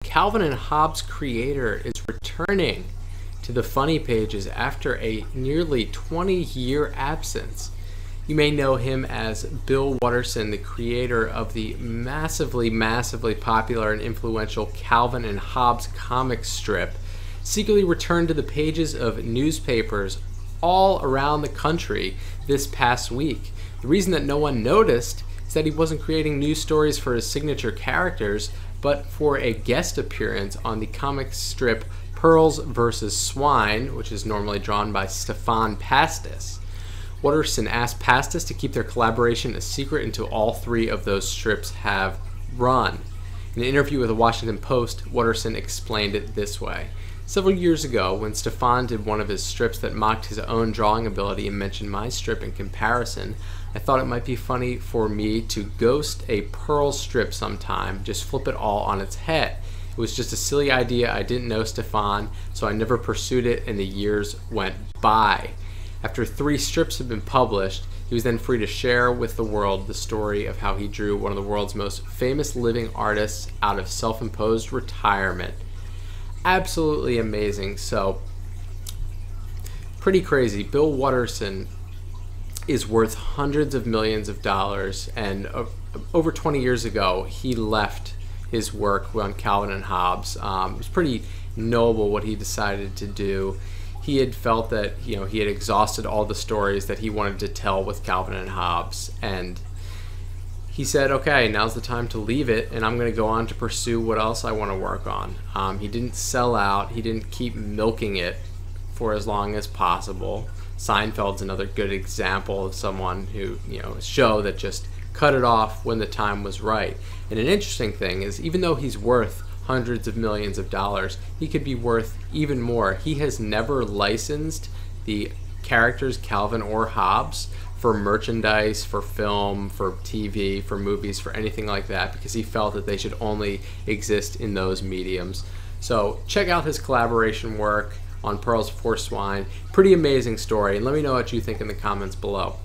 Calvin and Hobbes creator is returning to the funny pages after a nearly 20-year absence. You may know him as Bill Watterson, the creator of the massively popular and influential Calvin and Hobbes comic strip, secretly returned to the pages of newspapers all around the country this past week. The reason that no one noticed is that he wasn't creating news stories for his signature characters, but for a guest appearance on the comic strip Pearls vs. Swine, which is normally drawn by Stephan Pastis. Watterson asked Pastis to keep their collaboration a secret until all three of those strips have run. In an interview with the Washington Post, Watterson explained it this way. Several years ago, when Stephan did one of his strips that mocked his own drawing ability and mentioned my strip in comparison, I thought it might be funny for me to ghost a Pearl strip sometime, just flip it all on its head. It was just a silly idea. I didn't know Stephan, so I never pursued it, and the years went by. After 3 strips had been published, he was then free to share with the world the story of how he drew one of the world's most famous living artists out of self-imposed retirement. Absolutely amazing. So, pretty crazy. Bill Watterson is worth hundreds of millions of dollars, and over 20 years ago, he left his work on Calvin and Hobbes. It was pretty noble what he decided to do. He had felt that he had exhausted all the stories that he wanted to tell with Calvin and Hobbes, and he said, okay, now's the time to leave it, and I'm going to go on to pursue what else I want to work on. He didn't sell out. He didn't keep milking it for as long as possible. Seinfeld's another good example of someone who, a show that just cut it off when the time was right. And an interesting thing is, even though he's worth hundreds of millions of dollars, he could be worth even more. He has never licensed the characters Calvin or Hobbes for merchandise, for film, for TV, for movies, for anything like that, because he felt that they should only exist in those mediums. So check out his collaboration work on Pearls Before Swine. Pretty amazing story, and let me know what you think in the comments below.